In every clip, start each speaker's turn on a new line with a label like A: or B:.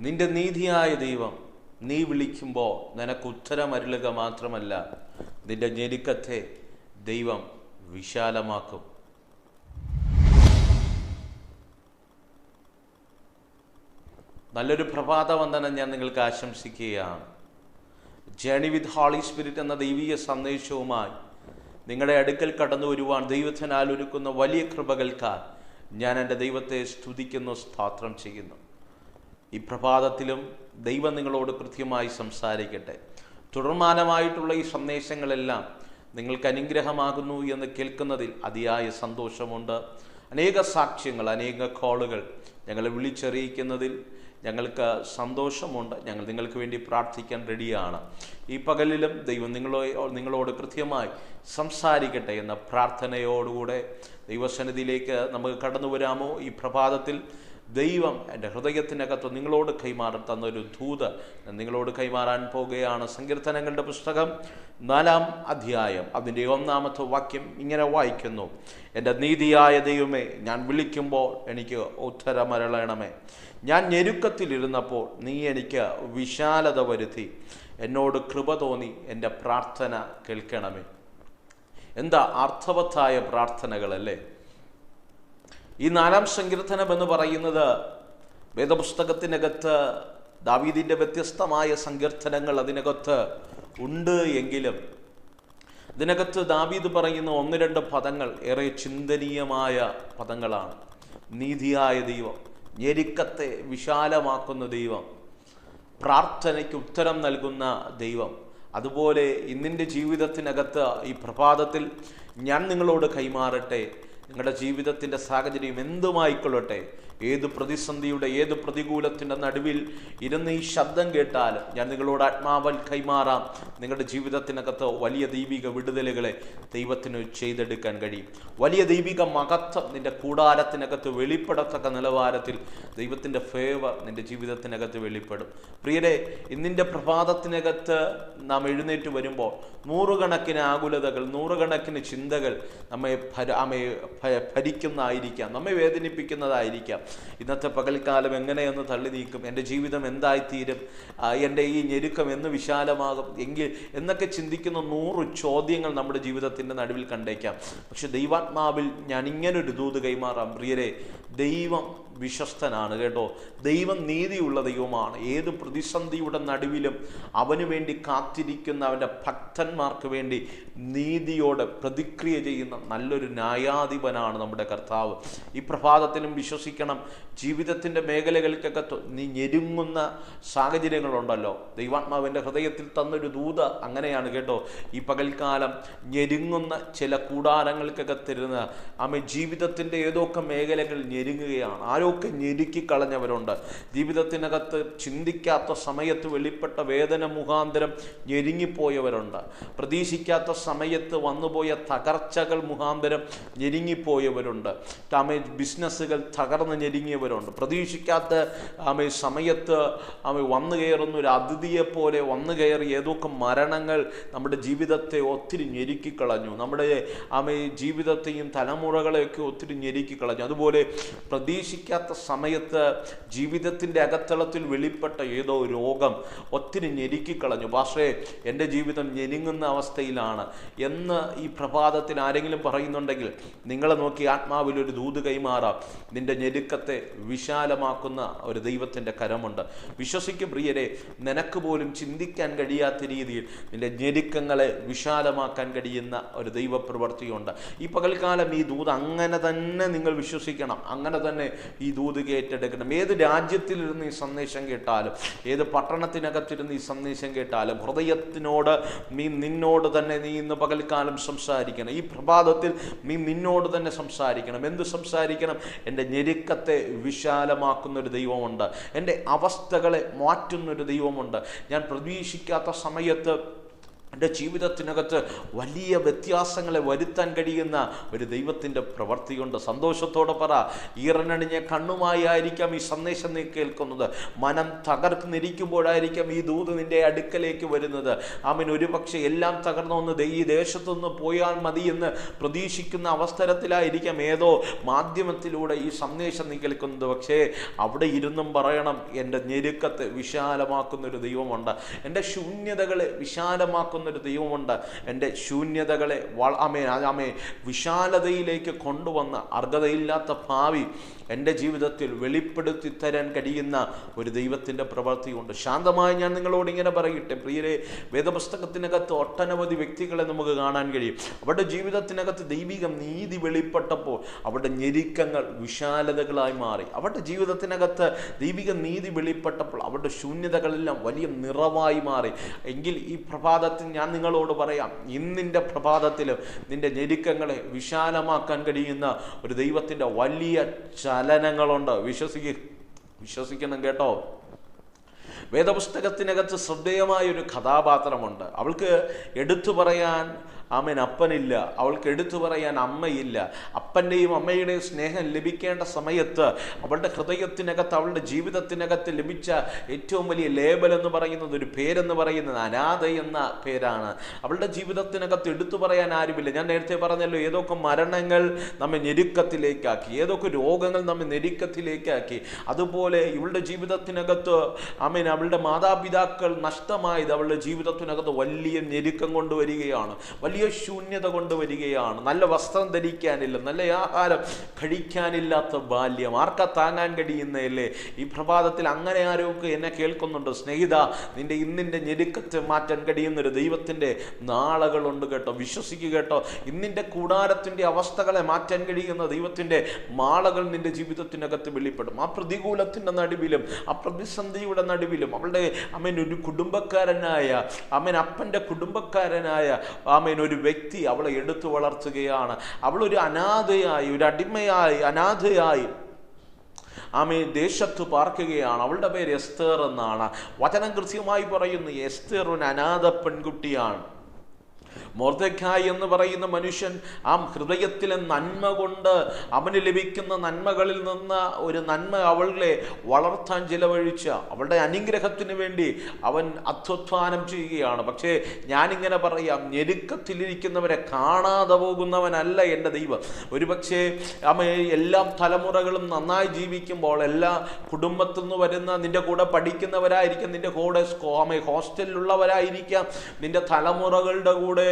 A: നിന്റെ നീതിയായ ദൈവം നീ വിളിക്കുമ്പോൾ നിനക്ക് ഉത്തരമരുളുക മാത്രമല്ല, നിന്റെ ഞെരുക്കത്തെ ദൈവം വിശാലമാക്കും. നല്ലൊരു പ്രഭാതവന്ദനം ഞാൻ നിങ്ങൾക്ക് ആശംസിക്കുകയാണ്. ജേണി വിത്ത് ഹോളി സ്പിരിറ്റ് എന്ന ദൈവീയ സന്ദേശവുമായി നിങ്ങളുടെ അടുക്കൽ കടന്നു വരുവാൻ ദൈവത്തിനാൽ ഒരുക്കുന്ന വലിയ കൃപകൾക്കാൽ ഞാൻ എൻ്റെ ദൈവത്തെ സ്തുതിക്കുന്നു, സ്തോത്രം ചെയ്യുന്നു. ഈ പ്രഭാതത്തിലും ദൈവം നിങ്ങളോട് കൃത്യമായി സംസാരിക്കട്ടെ. തുടർമാനമായിട്ടുള്ള ഈ സന്ദേശങ്ങളെല്ലാം നിങ്ങൾക്ക് അനുഗ്രഹമാകുന്നു എന്ന് കേൾക്കുന്നതിൽ അതിയായ സന്തോഷമുണ്ട്. അനേക സാക്ഷ്യങ്ങൾ, അനേക കോളുകൾ ഞങ്ങളെ വിളിച്ചറിയിക്കുന്നതിൽ ഞങ്ങൾക്ക് സന്തോഷമുണ്ട്. ഞങ്ങൾ നിങ്ങൾക്ക് വേണ്ടി പ്രാർത്ഥിക്കാൻ റെഡിയാണ്. ഈ പകലിലും ദൈവം നിങ്ങളോട് കൃത്യമായി സംസാരിക്കട്ടെ എന്ന പ്രാർത്ഥനയോടുകൂടെ ദൈവസന്നിധിയിലേക്ക് നമുക്ക് കടന്നു വരാമോ? ഈ പ്രഭാതത്തിൽ ദൈവം എൻ്റെ ഹൃദയത്തിനകത്ത് നിങ്ങളോട് കൈമാറാൻ തന്നൊരു ദൂത് നിങ്ങളോട് കൈമാറാൻ പോകുകയാണ്. സങ്കീർത്തനങ്ങളുടെ പുസ്തകം 4-ാം അധ്യായം അതിൻ്റെ 1-ാമത്തെ വാക്യം ഇങ്ങനെ വായിക്കുന്നു: എൻ്റെ നീതിയായ ദൈവമേ, ഞാൻ വിളിക്കുമ്പോൾ എനിക്ക് ഉത്തരമരുളണമേ. ഞാൻ ഞെരുക്കത്തിലിരുന്നപ്പോൾ നീ എനിക്ക് വിശാലത വരുത്തി. എന്നോട് കൃപ തോന്നി എൻ്റെ പ്രാർത്ഥന കേൾക്കണമേ. എന്താ അർത്ഥവത്തായ പ്രാർത്ഥനകളല്ലേ? ഈ 4-ാം സങ്കീർത്തനം എന്ന് പറയുന്നത് വേദപുസ്തകത്തിനകത്ത് ദാവീദിൻ്റെ വ്യത്യസ്തമായ സങ്കീർത്തനങ്ങൾ അതിനകത്ത് ഉണ്ട് എങ്കിലും ഇതിനകത്ത് ദാവീദ് പറയുന്ന 1-2 പദങ്ങൾ ഏറെ ചിന്തനീയമായ പദങ്ങളാണ്. നീതിയായ ദൈവം, ഞെരുക്കത്തെ വിശാലമാക്കുന്ന ദൈവം, പ്രാർത്ഥനയ്ക്ക് ഉത്തരം നൽകുന്ന ദൈവം. അതുപോലെ ഇന്നിൻ്റെ ജീവിതത്തിനകത്ത് ഈ പ്രഭാതത്തിൽ ഞാൻ നിങ്ങളോട് കൈമാറട്ടെ. നിങ്ങളുടെ ജീവിതത്തിൻ്റെ സാഹചര്യം എന്തുമായിക്കൊള്ളട്ടെ, ഏത് പ്രതിസന്ധിയുടെ, ഏത് പ്രതികൂലത്തിൻ്റെ നടുവിൽ ഇരുന്ന് ഈ ശബ്ദം കേട്ടാലും ഞാൻ നിങ്ങളോട് ആത്മാവൽ കൈമാറാം. നിങ്ങളുടെ ജീവിതത്തിനകത്ത് വലിയ ദൈവിക വിടുതലുകളെ ദൈവത്തിന് ചെയ്തെടുക്കാൻ കഴിയും. വലിയ ദൈവിക മഹത്വം നിൻ്റെ കൂടാരത്തിനകത്ത് വെളിപ്പെടത്തക്ക നിലവാരത്തിൽ ദൈവത്തിൻ്റെ ഫേവർ നിൻ്റെ ജീവിതത്തിനകത്ത് വെളിപ്പെടും. പ്രിയരെ, ഇന്നിൻ്റെ പ്രഭാതത്തിനകത്ത് നാം എഴുന്നേറ്റ് വരുമ്പോൾ നൂറുകണക്കിന് ആകുലതകൾ, നൂറുകണക്കിന് ചിന്തകൾ നമ്മെ ഭരിക്കുന്നതായിരിക്കാം, നമ്മെ വേദനിപ്പിക്കുന്നതായിരിക്കാം. ഇന്നത്തെ പകൽക്കാലം എങ്ങനെയൊന്ന് തള്ളി നീക്കും, എൻ്റെ ജീവിതം എന്തായിത്തീരും, എൻ്റെ ഈ ഞെരുക്കം എന്ന് വിശാലമാകും എന്നൊക്കെ ചിന്തിക്കുന്ന 100 ചോദ്യങ്ങൾ നമ്മുടെ ജീവിതത്തിൻ്റെ നടുവിൽ കണ്ടേക്കാം. പക്ഷെ ദൈവാത്മാവിൽ ഞാൻ ഇങ്ങനൊരു ദൂത് കൈമാറാം. പ്രിയരെ, ദൈവം വിശ്വസ്തനാണ് കേട്ടോ. ദൈവം നീതിയുള്ള ദൈവമാണ്. ഏത് പ്രതിസന്ധിയുടെ നടുവിലും അവന് വേണ്ടി കാത്തിരിക്കുന്ന അവൻ്റെ ഭക്തന്മാർക്ക് വേണ്ടി നീതിയോടെ പ്രതിക്രിയ ചെയ്യുന്ന നല്ലൊരു ന്യായാധിപനാണ് നമ്മുടെ കർത്താവ്. ഈ പ്രഭാതത്തിലും വിശ്വസിക്കണം. ജീവിതത്തിൻ്റെ മേഖലകൾക്കൊക്കെ നീ ഞെരുങ്ങുന്ന സാഹചര്യങ്ങളുണ്ടല്ലോ, ദൈവാത്മാവിൻ്റെ ഹൃദയത്തിൽ തന്നൊരു ദൂത അങ്ങനെയാണ് കേട്ടോ. ഈ പകൽക്കാലം ഞെരുങ്ങുന്ന ചില കൂടാരങ്ങൾക്കൊക്കെ തരുന്ന ജീവിതത്തിൻ്റെ ഏതൊക്കെ മേഖലകൾ ഞെരുങ്ങുകയാണ്. ആരൊക്കെ ഞെരുക്കിക്കളഞ്ഞവരുണ്ട്. ജീവിതത്തിനകത്ത് ചിന്തിക്കാത്ത സമയത്ത് വെളിപ്പെട്ട വേദന മുഖാന്തരം ഞെരുങ്ങിപ്പോയവരുണ്ട്. പ്രതീക്ഷിക്കാത്ത സമയത്ത് വന്നുപോയ തകർച്ചകൾ മുഖാന്തരം ഞെരുങ്ങിപ്പോയവരുണ്ട്. ബിസിനസ്സുകൾ തകർന്ന് ഞെരുങ്ങിയവരുണ്ട്. പ്രതീക്ഷിക്കാത്ത സമയത്ത് വന്നു കയറുന്ന ഒരു അതിഥിയെപ്പോലെ വന്നു കയറി ഏതൊക്കെ മരണങ്ങൾ നമ്മുടെ ജീവിതത്തെ ഒത്തിരി ഞെരുക്കിക്കളഞ്ഞു. നമ്മുടെ ജീവിതത്തെയും തലമുറകളെയൊക്കെ ഒത്തിരി ഞെരുക്കിക്കളഞ്ഞു. അതുപോലെ പ്രതീക്ഷിക്കാത്ത സമയത്ത് ജീവിതത്തിൻ്റെ അകത്തളത്തിൽ വെളിപ്പെട്ട ഏതോ രോഗം ഒത്തിരി ഞെരുക്കിക്കളഞ്ഞു. പക്ഷേ എൻ്റെ ജീവിതം ഞെരുങ്ങുന്ന അവസ്ഥയിലാണ് എന്ന് ഈ പ്രഭാതത്തിൽ ആരെങ്കിലും പറയുന്നുണ്ടെങ്കിൽ നിങ്ങളെ നോക്കി ആത്മാവിലൊരു ദൂത് കൈമാറാം. നിന്റെ ഞെരുക്കത്തെ വിശാലമാക്കുന്ന ഒരു ദൈവത്തിൻ്റെ കരമുണ്ട്. വിശ്വസിക്കും പ്രിയരെ, നിനക്ക് പോലും ചിന്തിക്കാൻ കഴിയാത്ത രീതിയിൽ നിന്റെ ഞെരുക്കങ്ങളെ വിശാലമാക്കാൻ കഴിയുന്ന ഒരു ദൈവപ്രവൃത്തിയുണ്ട്. ഈ പകൽക്കാലം ഈ ദൂത് അങ്ങനെ തന്നെ നിങ്ങൾ വിശ്വസിക്കണം, അങ്ങനെ തന്നെ ഈ ദൂത് ഏറ്റെടുക്കണം. ഏത് രാജ്യത്തിലിരുന്ന് ഈ സന്ദേശം കേട്ടാലും, ഏത് പട്ടണത്തിനകത്തിരുന്ന് ഈ സന്ദേശം കേട്ടാലും ഹൃദയത്തിനോട് നിന്നോട് തന്നെ നീ ഇന്ന് പകൽക്കാലം സംസാരിക്കണം. ഈ പ്രഭാതത്തിൽ നിന്നോട് തന്നെ സംസാരിക്കണം. എന്ത് സംസാരിക്കണം? എൻ്റെ ഞെരുക്കത്തെ വിശാലമാക്കുന്നൊരു ദൈവമുണ്ട്. എൻ്റെ അവസ്ഥകളെ മാറ്റുന്നൊരു ദൈവമുണ്ട്. ഞാൻ പ്രതീക്ഷിക്കാത്ത സമയത്ത് എൻ്റെ ജീവിതത്തിനകത്ത് വലിയ വ്യത്യാസങ്ങളെ വരുത്താൻ കഴിയുന്ന ഒരു ദൈവത്തിൻ്റെ പ്രവൃത്തിയുണ്ട്. സന്തോഷത്തോടെ പറ, ഈറനണിഞ്ഞ കണ്ണുമായി ആയിരിക്കാം ഈ സന്ദേശം നീ കേൾക്കുന്നത്. മനം തകർന്നിരിക്കുമ്പോഴായിരിക്കാം ഈ ദൂത് നിൻ്റെ അടുക്കലേക്ക് വരുന്നത്. ആമേൻ. ഒരുപക്ഷെ എല്ലാം തകർന്നൊന്ന് ഈ ദേശത്തുനിന്ന് പോയാൽ മതി എന്ന് പ്രതീക്ഷിക്കുന്ന അവസരത്തിലായിരിക്കാം ഏതോ മാധ്യമത്തിലൂടെ ഈ സന്ദേശം നീ കേൾക്കുന്നത്. പക്ഷേ അവിടെ ഇരുന്നും പറയണം, എൻ്റെ ഞെരുക്കത്തെ വിശാലമാക്കുന്നൊരു ദൈവമുണ്ട്, എൻ്റെ ശൂന്യതകളെ വിശാലമാക്കുന്നൊരു ദൈവമുണ്ട്. എൻ്റെ ശൂന്യതകളെ വിശാലതയിലേക്ക് കൊണ്ടുവന്ന അർഹതയില്ലാത്ത ഭാവി എൻ്റെ ജീവിതത്തിൽ വെളിപ്പെടുത്തി തരാൻ കഴിയുന്ന ഒരു ദൈവത്തിൻ്റെ പ്രവൃത്തിയുണ്ട്. ശാന്തമായി ഞാൻ നിങ്ങളോട് ഇങ്ങനെ പറയട്ടെ പ്രിയരെ, വേദപുസ്തകത്തിനകത്ത് ഒട്ടനവധി വ്യക്തികളെ നമുക്ക് കാണാൻ കഴിയും. അവരുടെ ജീവിതത്തിനകത്ത് ദൈവിക നീതി വെളിപ്പെട്ടപ്പോൾ അവരുടെ ഞെരുക്കങ്ങൾ വിശാലതകളായി മാറി. അവരുടെ ജീവിതത്തിനകത്ത് ദൈവിക നീതി വെളിപ്പെട്ടപ്പോൾ അവരുടെ ശൂന്യതകളെല്ലാം വലിയ നിറവായി മാറി. എങ്കിൽ ഈ പ്രഭാതത്തിൽ ഞാൻ നിങ്ങളോട് പറയാം, ഇന്നിൻ്റെ പ്രഭാതത്തിലും നിൻ്റെ ഞെരുക്കങ്ങളെ വിശാലമാക്കാൻ കഴിയുന്ന ഒരു ദൈവത്തിൻ്റെ വലിയ ചലനങ്ങളുണ്ട്. വിശ്വസിക്കണം കേട്ടോ. വേദപുസ്തകത്തിനകത്ത് ശ്രദ്ധേയമായൊരു കഥാപാത്രമുണ്ട്. അവൾക്ക് എടുത്തു പറയാൻ അപ്പനില്ല, അവൾക്ക് എടുത്തു പറയാൻ അമ്മയില്ല. അപ്പൻ്റെയും അമ്മയുടെയും സ്നേഹം ലഭിക്കേണ്ട സമയത്ത് അവളുടെ ഹൃദയത്തിനകത്ത്, അവളുടെ ജീവിതത്തിനകത്ത് ലഭിച്ച ഏറ്റവും വലിയ ലേബൽ എന്ന് പറയുന്നത്, ഒരു പേരെന്ന് പറയുന്നത് അനാഥ എന്ന പേരാണ്. അവളുടെ ജീവിതത്തിനകത്ത് എടുത്തു പറയാൻ ആരുമില്ല. ഞാൻ നേരത്തെ പറഞ്ഞല്ലോ, ഏതൊക്കെ മരണങ്ങൾ നമ്മെ ഞെരുക്കത്തിലേക്കാക്കി, ഏതൊക്കെ രോഗങ്ങൾ നമ്മെ ഞെരുക്കത്തിലേക്കാക്കി. അതുപോലെ ഇവളുടെ ജീവിതത്തിനകത്ത് അവളുടെ മാതാപിതാക്കൾ നഷ്ടമായത് അവളുടെ ജീവിതത്തിനകത്ത് വലിയ ഞെരുക്കം കൊണ്ടുവരികയാണ്, വലിയ ശൂന്യത കൊണ്ടുവരികയാണ്. നല്ല വസ്ത്രം ധരിക്കാനില്ല, നല്ല ആഹാരം കഴിക്കാനില്ലാത്ത ബാല്യം ആർക്കാ താങ്ങാൻ കഴിയുന്നതല്ലേ? ഈ പ്രഭാതത്തിൽ അങ്ങനെ ആരൊക്കെ എന്നെ കേൾക്കുന്നുണ്ട്, സ്നേഹിത, നിന്റെ ഇന്നിൻ്റെ ഞെരുക്കത്തെ മാറ്റാൻ കഴിയുന്നൊരു ദൈവത്തിൻ്റെ നാളുകളുണ്ട് കേട്ടോ. വിശ്വസിക്കുക കേട്ടോ. ഇന്നിൻ്റെ കൂടാരത്തിൻ്റെ അവസ്ഥകളെ മാറ്റാൻ കഴിയുന്ന ദൈവത്തിൻ്റെ മാളകൾ നിന്റെ ജീവിതത്തിനകത്ത് വെളിപ്പെടും. ആ പ്രതികൂലത്തിൻ്റെ നടുവിലും ആ പ്രതിസന്ധിയുടെ നടുവിലും അവളുടെ ഒരു കുടുംബക്കാരനായ അപ്പൻ്റെ കുടുംബക്കാരനായ ഒരു വ്യക്തി അവളെ എടുത്തു വളർത്തുകയാണ്. അവളൊരു അനാഥയായി, ഒരു അടിമയായി, അനാഥയായി ദേശത്ത് പാർക്കുകയാണ്. അവളുടെ പേര് എസ്തേർ എന്നാണ്. വചനം കൃത്യമായി പറയുന്നു, എസ്തേർ ഒരു അനാഥ പെൺകുട്ടിയാണ്. മൊർദെഖായി എന്ന് പറയുന്ന മനുഷ്യൻ ഹൃദയത്തിലെ നന്മ കൊണ്ട് അവന് ലഭിക്കുന്ന നന്മകളിൽ നിന്ന് ഒരു നന്മ അവളെ വളർത്താൻ ചിലവഴിച്ച അവളുടെ അനുഗ്രഹത്തിന് വേണ്ടി അവൻ അധ്വാനം ചെയ്യുകയാണ്. പക്ഷേ ഞാനിങ്ങനെ പറയാം, ഞെരുക്കത്തിലിരിക്കുന്നവരെ കാണാതെ പോകുന്നവനല്ല എൻ്റെ ദൈവം. ഒരുപക്ഷെ എല്ലാ തലമുറകളും നന്നായി ജീവിക്കുമ്പോൾ, എല്ലാ കുടുംബത്തിൽ നിന്ന് വരുന്ന നിന്റെ കൂടെ പഠിക്കുന്നവരായിരിക്കാം, നിന്റെ കൂടെ ഹോസ്റ്റലിലുള്ളവരായിരിക്കാം, നിന്റെ തലമുറകളുടെ കൂടെ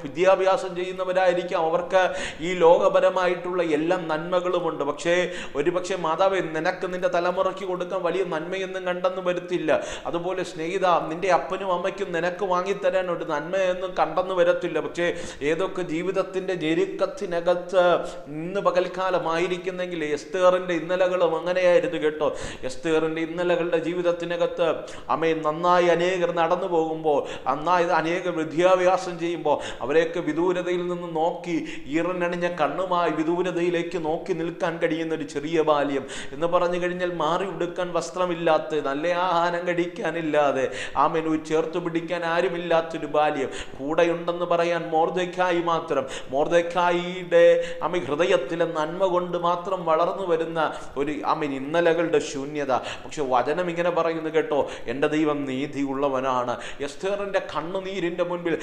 A: വിദ്യാഭ്യാസം ചെയ്യുന്നവരായിരിക്കാം. അവർക്ക് ഈ ലോകപരമായിട്ടുള്ള എല്ലാ നന്മകളുമുണ്ട്. പക്ഷേ ഒരുപക്ഷെ മാതാവേ, നിനക്ക് നിന്റെ തലമുറയ്ക്ക് കൊടുക്കാൻ വലിയ നന്മയൊന്നും കണ്ടെന്ന് വരത്തില്ല. അതുപോലെ സ്നേഹിത, നിന്റെ അപ്പനും അമ്മയ്ക്കും നിനക്ക് വാങ്ങിത്തരാൻ ഒരു നന്മയൊന്നും കണ്ടെന്ന് വരത്തില്ല. പക്ഷേ ഏതൊക്കെ ജീവിതത്തിൻ്റെ ഞെരുക്കത്തിനകത്ത് ഇന്ന് പകൽക്കാലമായിരിക്കുന്നെങ്കിൽ എസ്തേറിൻ്റെ ഇന്നലകളും അങ്ങനെയായിരുന്നു കേട്ടോ. എസ്തേറിൻ്റെ ഇന്നലകളുടെ ജീവിതത്തിനകത്ത് നന്നായി അനേകർ നടന്നു പോകുമ്പോൾ, നന്നായി അനേകർ വിദ്യാഭ്യാസം ചെയ്യുമ്പോൾ അവരെയൊക്കെ വിദൂരതയിൽ നിന്ന് നോക്കി, ഈറനണിഞ്ഞ കണ്ണുമായി വിദൂരതയിലേക്ക് നോക്കി നിൽക്കാൻ കഴിയുന്ന ഒരു ചെറിയ ബാല്യം എന്ന് പറഞ്ഞു കഴിഞ്ഞാൽ, മാറി ഉടുക്കാൻ വസ്ത്രമില്ലാത്ത, നല്ല ആഹാരം കഴിക്കാനില്ലാതെ, ചേർത്തു പിടിക്കാൻ ആരുമില്ലാത്തൊരു ബാല്യം. കൂടെയുണ്ടെന്ന് പറയാൻ മൊർദെഖായി മാത്രം. മൊർദെഖായിയുടെ ഹൃദയത്തിലെ നന്മ കൊണ്ട് മാത്രം വളർന്നു വരുന്ന ഒരു ഇന്നലകളുടെ ശൂന്യത. പക്ഷെ വചനം ഇങ്ങനെ പറയുന്നു കേട്ടോ, എൻ്റെ ദൈവം നീതിയുള്ളവനാണ്. എസ്തേറിൻ്റെ കണ്ണുനീരിൻ്റെ മുൻപിൽ,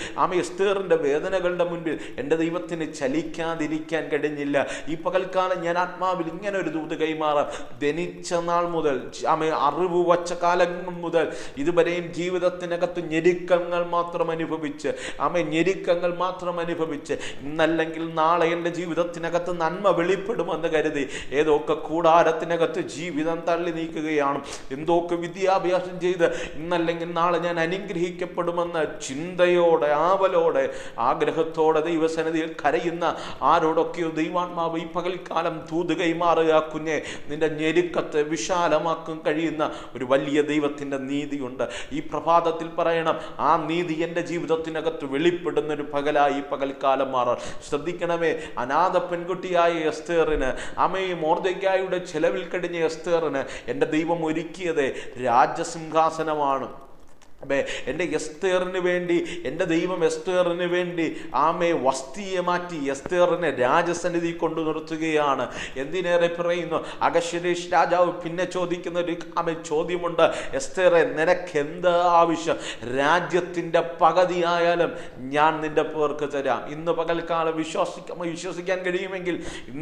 A: എസ്തേറിൻ്റെ വേദനകളുടെ മുൻപിൽ എൻ്റെ ദൈവത്തിന് ചലിക്കാതിരിക്കാൻ കഴിഞ്ഞില്ല. ഈ പകൽക്കാലം ഞാൻ ആത്മാവിൽ ഇങ്ങനെ ഒരു ദൂത് കൈമാറാം. ജനിച്ച നാൾ മുതൽ, അറിവ് വച്ച കാലങ്ങൾ മുതൽ ഇതുവരെയും ജീവിതത്തിനകത്ത് ഞെരുക്കങ്ങൾ മാത്രം അനുഭവിച്ച്, ഞെരുക്കങ്ങൾ മാത്രം അനുഭവിച്ച്, ഇന്നല്ലെങ്കിൽ നാളെ എൻ്റെ ജീവിതത്തിനകത്ത് നന്മ വെളിപ്പെടുമെന്ന് കരുതി ഏതൊക്കെ കൂടാരത്തിനകത്ത് ജീവിതം തള്ളി നീക്കുകയാണ്. എന്തൊക്കെ വിദ്യാഭ്യാസം ചെയ്ത് ഇന്നല്ലെങ്കിൽ നാളെ ഞാൻ അനുഗ്രഹിക്കപ്പെടുമെന്ന ചിന്തയോടെ, ആവലോടെ, ആഗ്രഹത്തോടെ ദൈവസന്നിധിയിൽ കരയുന്ന ആരോടൊക്കെയോ ദൈവാത്മാവ് ഈ പകൽക്കാലം തൂത് കൈമാറുക. കുഞ്ഞെ, നിന്റെ ഞെരുക്കത്തെ വിശാലമാക്കാൻ കഴിയുന്ന ഒരു വലിയ ദൈവത്തിൻ്റെ നീതിയുണ്ട്. ഈ പ്രഭാതത്തിൽ പറയണം, ആ നീതി എൻ്റെ ജീവിതത്തിനകത്ത് വെളിപ്പെടുന്ന ഒരു പകലായി പകൽക്കാലം മാറാൻ ശ്രദ്ധിക്കണമേ. അനാഥ പെൺകുട്ടിയായ എസ്തേറിന്, മൊർദെഖായിയുടെ ചെലവിൽ കഴിഞ്ഞ എസ്തേറിന് എൻ്റെ ദൈവം ഒരുക്കിയത് രാജസിംഹാസനമാണ്. എൻ്റെ എസ്തേറിന് വേണ്ടി എൻ്റെ ദൈവം എസ്തേറിന് വേണ്ടി വസ്തിയെ മാറ്റി എസ്തേറിനെ രാജസന്നിധി കൊണ്ടു നിർത്തുകയാണ്. എന്തിനേറെ പറയുന്നു, അഹശ്വേരോഷ് രാജാവ് പിന്നെ ചോദിക്കുന്ന ഒരു ചോദ്യമുണ്ട്, എസ്തേറെ നിനക്ക് എന്ത് ആവശ്യം? രാജ്യത്തിൻ്റെ പകുതിയായാലും ഞാൻ നിന്റെ പേർക്ക് തരാം. ഇന്ന് പകൽക്കാലം വിശ്വസിക്കാൻ കഴിയുമെങ്കിൽ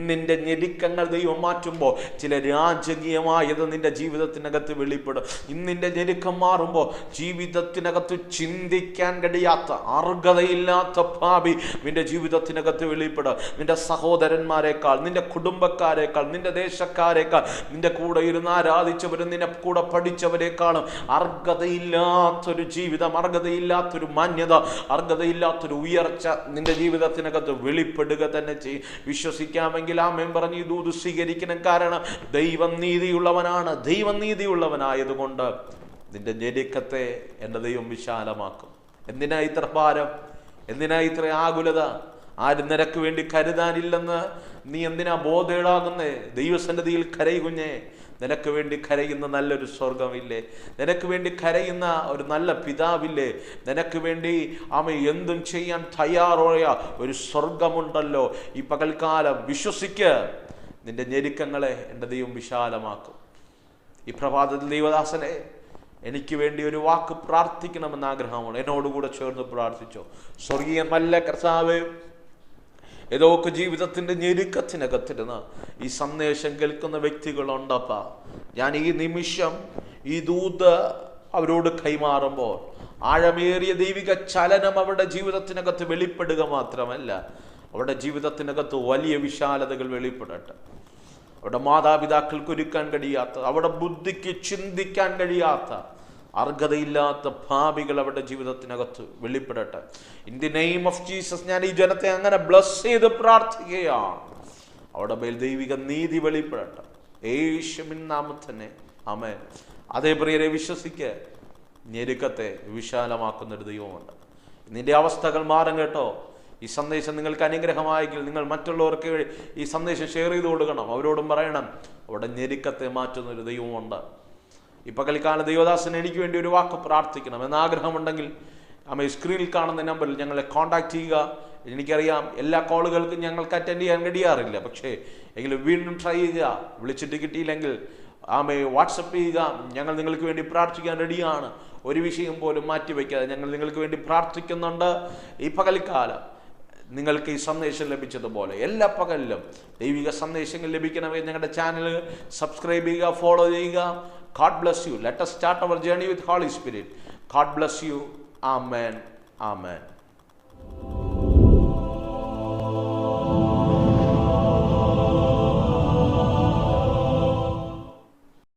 A: നിന്റെ ഞെരുക്കങ്ങൾ ദൈവം മാറ്റുമ്പോൾ ചില രാജകീയമായത് നിന്റെ ജീവിതത്തിനകത്ത് വെളിപ്പെടും. ഇന്നിൻ്റെ ഞെരുക്കം മാറുമ്പോൾ ജീവിതത്തിനകത്ത് ചിന്തിക്കാൻ കഴിയാത്ത അർഹതയില്ലാത്ത ഭാവി നിന്റെ ജീവിതത്തിനകത്ത് വെളിപ്പെടും. നിന്റെ സഹോദരന്മാരെക്കാൾ, നിന്റെ കുടുംബക്കാരെക്കാൾ, നിന്റെ ദേശക്കാരെക്കാൾ, നിന്റെ കൂടെ ഇരുന്ന് ആരാധിച്ചവരും നിന്നെ കൂടെ പഠിച്ചവരെക്കാളും അർഹതയില്ലാത്തൊരു ജീവിതം, അർഹതയില്ലാത്തൊരു മാന്യത, അർഹതയില്ലാത്തൊരു ഉയർച്ച നിന്റെ ജീവിതത്തിനകത്ത് വെളിപ്പെടുക തന്നെ ചെയ്യും. വിശ്വസിക്കാമെങ്കിൽ ആമേൻ പറഞ്ഞ് ഈ ദൂത് സ്വീകരിക്കണം. കാരണം ദൈവം നീതിയുള്ളവനാണ്. ദൈവം നീതിയുള്ളവനായതുകൊണ്ട് നിന്റെ ഞെരുക്കത്തെ എൻ്റെ ദൈവം വിശാലമാക്കും. എന്തിനാ ഇത്ര ഭാരം? എന്തിനാ ഇത്ര ആകുലത? ആരും നിനക്ക് വേണ്ടി കരുതാനില്ലെന്ന് നീ എന്തിനാ ബോധേടാകുന്നേ? ദൈവസന്നിധിയിൽ കരയുകുഞ്ഞേ. നിനക്ക് വേണ്ടി കരയുന്ന നല്ലൊരു സ്വർഗമില്ലേ? നിനക്ക് വേണ്ടി കരയുന്ന ഒരു നല്ല പിതാവില്ലേ? നിനക്ക് വേണ്ടി എന്തും ചെയ്യാൻ തയ്യാറായ ഒരു സ്വർഗമുണ്ടല്ലോ. ഈ പകൽക്കാലം വിശ്വസിക്ക്, നിന്റെ ഞെരുക്കങ്ങളെ എൻ്റെ ദൈവം വിശാലമാക്കും. ഈ പ്രഭാതത്തിൽ ദൈവദാസനെ എനിക്ക് വേണ്ടി ഒരു വാക്ക് പ്രാർത്ഥിക്കണമെന്ന് ആഗ്രഹമാണ്. എന്നോടുകൂടെ ചേർന്ന് പ്രാർത്ഥിച്ചോ. സ്വർഗീയ നല്ല കർത്താവേ, ഏതൊക്കെ ജീവിതത്തിൻ്റെ ഞെരുക്കത്തിനകത്തിരുന്ന് ഈ സന്ദേശം കേൾക്കുന്ന വ്യക്തികളുണ്ടപ്പാ, ഞാൻ ഈ നിമിഷം ഈ ദൂത് അവരോട് കൈമാറുമ്പോൾ ആഴമേറിയ ദൈവിക ചലനം അവരുടെ ജീവിതത്തിനകത്ത് വെളിപ്പെടുക മാത്രമല്ല, അവരുടെ ജീവിതത്തിനകത്ത് വലിയ വിശാലതകൾ വെളിപ്പെടട്ടെ. അവിടെ മാതാപിതാക്കൾക്ക് ഒരുക്കാൻ കഴിയാത്ത, അവിടെ ബുദ്ധിക്ക് ചിന്തിക്കാൻ കഴിയാത്ത, അർഹതയില്ലാത്ത ഭാവികൾ അവരുടെ ജീവിതത്തിനകത്ത് വെളിപ്പെടട്ടെ. In the name of Jesus ഞാൻ ഈ ജനത്തെ അങ്ങനെ ബ്ലസ് ചെയ്ത് പ്രാർത്ഥിക്കുകയാണ്. അവിടെ മേൽ ദൈവിക നീതി വെളിപ്പെടട്ടെ യേശുവിൻ നാമത്തിൽ ആമേൻ. അതേ പ്രിയരെ, വിശ്വസിക്ക്, ഞെരുക്കത്തെ വിശാലമാക്കുന്നൊരു ദൈവമുണ്ട്. നിന്റെ അവസ്ഥകൾ മാറും കേട്ടോ. ഈ സന്ദേശം നിങ്ങൾക്ക് അനുഗ്രഹമായെങ്കിൽ നിങ്ങൾ മറ്റുള്ളവർക്ക് ഈ സന്ദേശം ഷെയർ ചെയ്ത് കൊടുക്കണം. അവരോടും പറയണം, അവിടെ ഞെരുക്കത്തെ മാറ്റുന്നൊരു ദൈവമുണ്ട്. ഈ പകൽക്കാല ദൈവദാസൻ എനിക്ക് വേണ്ടി ഒരു വാക്ക് പ്രാർത്ഥിക്കണം എന്നാഗ്രഹമുണ്ടെങ്കിൽ സ്ക്രീനിൽ കാണുന്ന നമ്പറിൽ ഞങ്ങളെ കോൺടാക്ട് ചെയ്യുക. എനിക്കറിയാം എല്ലാ കോളുകൾക്കും ഞങ്ങൾക്ക് അറ്റൻഡ് ചെയ്യാൻ കഴിയാറില്ല, പക്ഷേ എങ്കിലും വീണ്ടും ട്രൈ ചെയ്യുക. വിളിച്ചിട്ട് കിട്ടിയില്ലെങ്കിൽ വാട്സപ്പ് ചെയ്യുക. ഞങ്ങൾ നിങ്ങൾക്ക് വേണ്ടി പ്രാർത്ഥിക്കാൻ റെഡിയാണ്. ഒരു വിഷയം പോലും മാറ്റിവെക്കാതെ ഞങ്ങൾ നിങ്ങൾക്ക് വേണ്ടി പ്രാർത്ഥിക്കുന്നുണ്ട്. ഈ പകൽക്കാലം നിങ്ങൾക്ക് ഈ സന്ദേശം ലഭിച്ചതുപോലെ എല്ലാ പകലിലും ദൈവിക സന്ദേശങ്ങൾ ലഭിക്കണമെങ്കിൽ ഞങ്ങളുടെ ചാനൽ സബ്സ്ക്രൈബ് ചെയ്യുക, ഫോളോ ചെയ്യുക. God bless you. Let us start our journey with Holy Spirit. God bless you. Amen. Amen.